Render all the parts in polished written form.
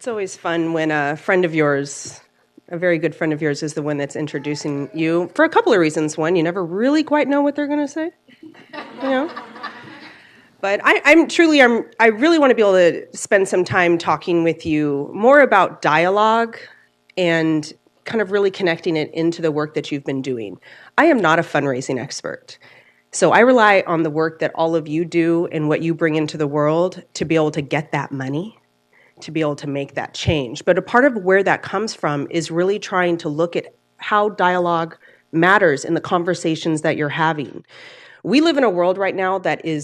It's always fun when a friend of yours, a very good friend of yours, is the one that's introducing you for a couple of reasons. One, you never really quite know what they're going to say, you know. But I really want to be able to spend some time talking with you more about dialogue and kind of really connecting it into the work that you've been doing. I am not a fundraising expert. So I rely on the work that all of you do and what you bring into the world to be able to get that money, to be able to make that change. But a part of where that comes from is really trying to look at how dialogue matters in the conversations that you're having. We live in a world right now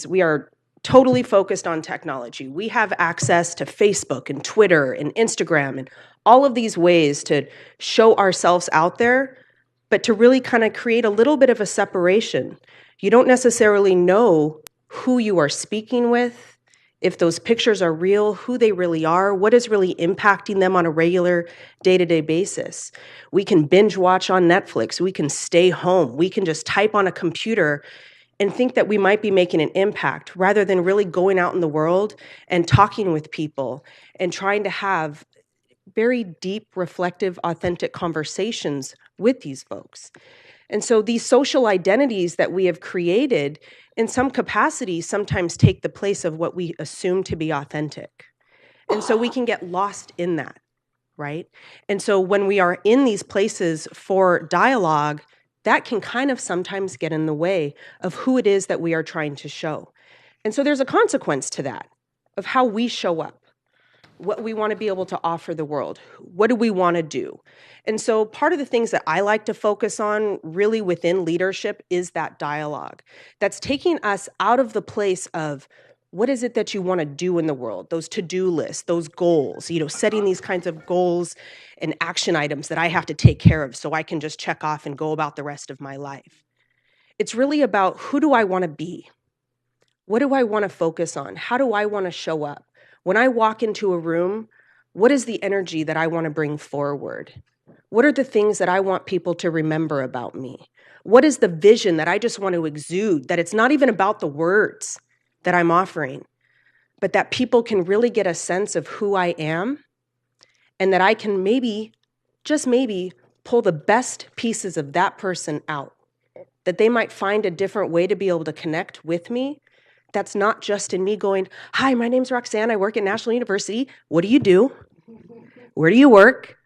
we are totally focused on technology. We have access to Facebook and Twitter and Instagram and all of these ways to show ourselves out there, but to really kind of create a little bit of a separation. You don't necessarily know who you are speaking with, if those pictures are real, who they really are, what is really impacting them on a regular day-to-day basis. We can binge watch on Netflix. We can stay home. We can just type on a computer and think that we might be making an impact rather than really going out in the world and talking with people and trying to have very deep, reflective, authentic conversations with these folks. And so these social identities that we have created in some capacity sometimes take the place of what we assume to be authentic. And so we can get lost in that, right? And so when we are in these places for dialogue, that can kind of sometimes get in the way of who it is that we are trying to show. And so there's a consequence to that, of how we show up, what we want to be able to offer the world, what do we want to do? And so part of the things that I like to focus on really within leadership is that dialogue. That's taking us out of the place of what is it that you want to do in the world, those to-do lists, those goals, setting these kinds of goals and action items that I have to take care of so I can just check off and go about the rest of my life. It's really about who do I want to be? What do I want to focus on? How do I want to show up? When I walk into a room, what is the energy that I want to bring forward? What are the things that I want people to remember about me? What is the vision that I just want to exude, that it's not even about the words that I'm offering, but that people can really get a sense of who I am and that I can maybe, just maybe, pull the best pieces of that person out, that they might find a different way to be able to connect with me. That's not just in me going, hi, my name's Roxanne. I work at National University. What do you do? Where do you work?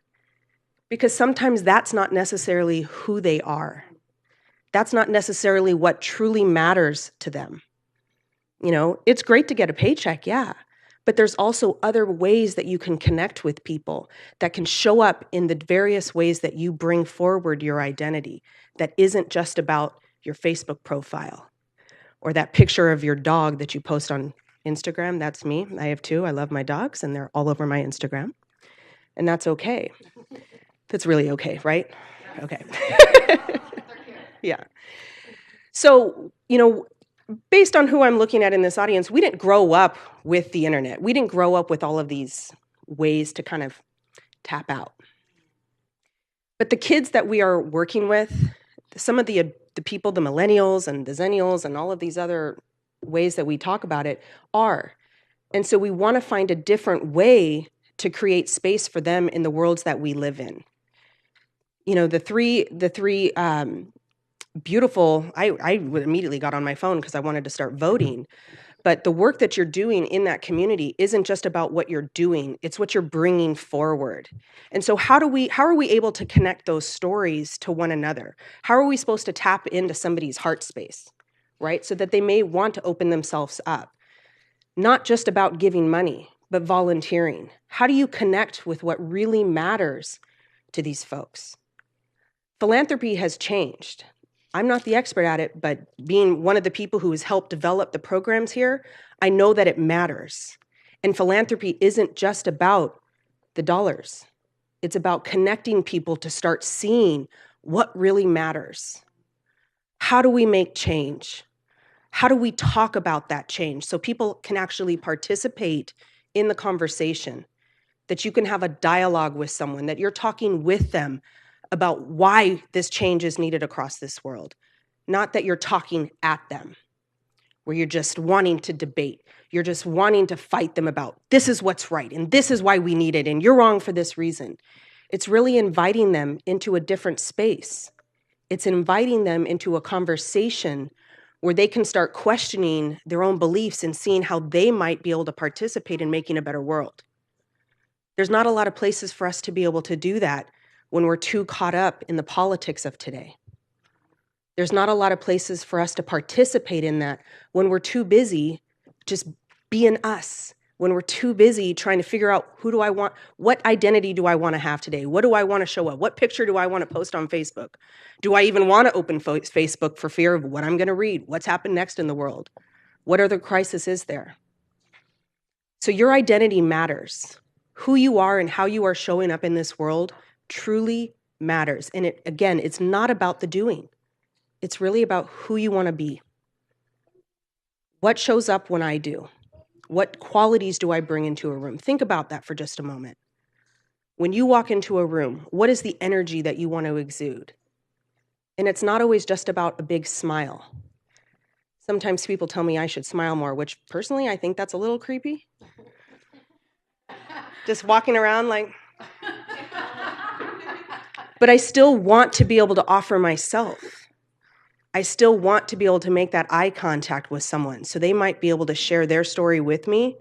Because sometimes that's not necessarily who they are. That's not necessarily what truly matters to them. It's great to get a paycheck, yeah. But there's also other ways that you can connect with people that can show up in the various ways that you bring forward your identity that isn't just about your Facebook profile. Or that picture of your dog that you post on Instagram, that's me. I have two. I love my dogs, and they're all over my Instagram. And that's okay. That's really okay, right? Okay. Yeah. So, based on who I'm looking at in this audience, we didn't grow up with the internet. We didn't grow up with all of these ways to kind of tap out. But the kids that we are working with, some of the people, the millennials and the zennials and all of these other ways that we talk about it are. And so we want to find a different way to create space for them in the worlds that we live in. The three beautiful, I immediately got on my phone because I wanted to start voting. But the work that you're doing in that community isn't just about what you're doing, it's what you're bringing forward. And so how are we able to connect those stories to one another? How are we supposed to tap into somebody's heart space, right? So that they may want to open themselves up. Not just about giving money, but volunteering. How do you connect with what really matters to these folks? Philanthropy has changed. I'm not the expert at it, but being one of the people who has helped develop the programs here, I know that it matters. And philanthropy isn't just about the dollars. It's about connecting people to start seeing what really matters. How do we make change? How do we talk about that change so people can actually participate in the conversation, that you can have a dialogue with someone, that you're talking with them about why this change is needed across this world, not that you're talking at them, where you're just wanting to debate. You're just wanting to fight them about this is what's right and this is why we need it and you're wrong for this reason. It's really inviting them into a different space. It's inviting them into a conversation where they can start questioning their own beliefs and seeing how they might be able to participate in making a better world. There's not a lot of places for us to be able to do that when we're too caught up in the politics of today. There's not a lot of places for us to participate in that when we're too busy just being us, when we're too busy trying to figure out who do I want, what identity do I want to have today? What do I want to show up? What picture do I want to post on Facebook? Do I even want to open Facebook for fear of what I'm going to read? What's happened next in the world? What other crisis is there? So your identity matters. Who you are and how you are showing up in this world truly matters. And it's not about the doing. It's really about who you want to be. What shows up when I do? What qualities do I bring into a room? Think about that for just a moment. When you walk into a room, what is the energy that you want to exude? And it's not always just about a big smile. Sometimes people tell me I should smile more, which personally I think that's a little creepy. Just walking around like... But I still want to be able to offer myself. I still want to be able to make that eye contact with someone so they might be able to share their story with me,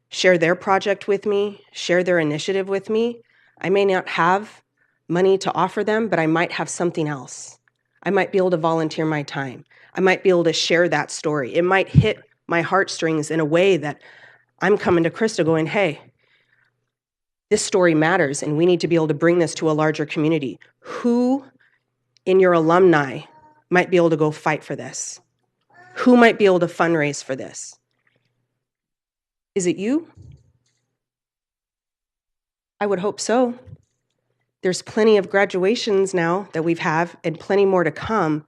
share their project with me, share their initiative with me. I may not have money to offer them, but I might have something else. I might be able to volunteer my time. I might be able to share that story. It might hit my heartstrings in a way that I'm coming to Krista going, hey, this story matters and we need to be able to bring this to a larger community. Who in your alumni might be able to go fight for this? Who might be able to fundraise for this? Is it you? I would hope so. There's plenty of graduations now that we've had and plenty more to come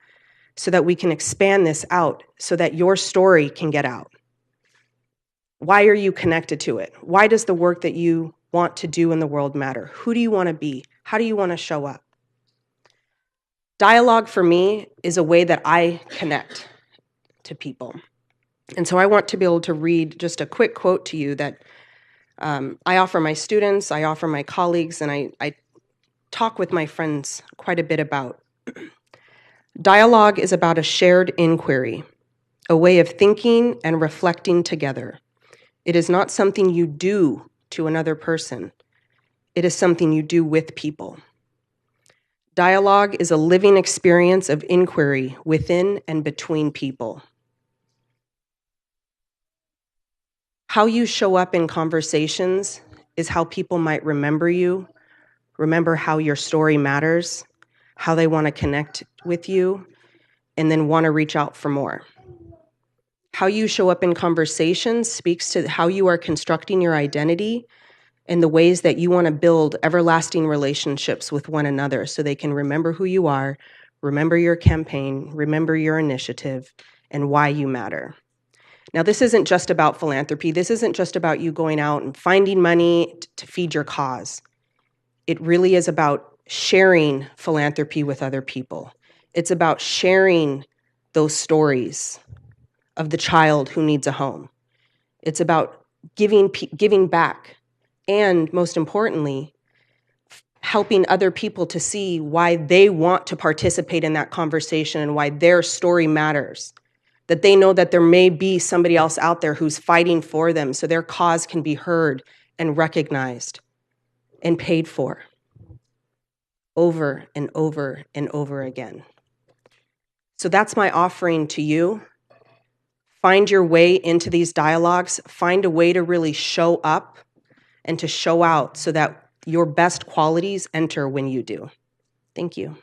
so that we can expand this out so that your story can get out. Why are you connected to it? Why does the work that you want to do in the world matter? Who do you want to be? How do you want to show up? Dialogue for me is a way that I connect to people. And so I want to be able to read just a quick quote to you that I offer my students, I offer my colleagues, and I talk with my friends quite a bit about. Dialogue is about a shared inquiry, a way of thinking and reflecting together. It is not something you do to another person. It is something you do with people. Dialogue is a living experience of inquiry within and between people. How you show up in conversations is how people might remember you, remember how your story matters, how they want to connect with you, and then want to reach out for more. How you show up in conversations speaks to how you are constructing your identity and the ways that you want to build everlasting relationships with one another so they can remember who you are, remember your campaign, remember your initiative, and why you matter. Now, this isn't just about philanthropy. This isn't just about you going out and finding money to feed your cause. It really is about sharing philanthropy with other people. It's about sharing those stories of the child who needs a home. It's about giving back. And most importantly, helping other people to see why they want to participate in that conversation and why their story matters. That they know that there may be somebody else out there who's fighting for them so their cause can be heard and recognized and paid for over and over and over again. So that's my offering to you. Find your way into these dialogues. Find a way to really show up and to show out so that your best qualities enter when you do. Thank you.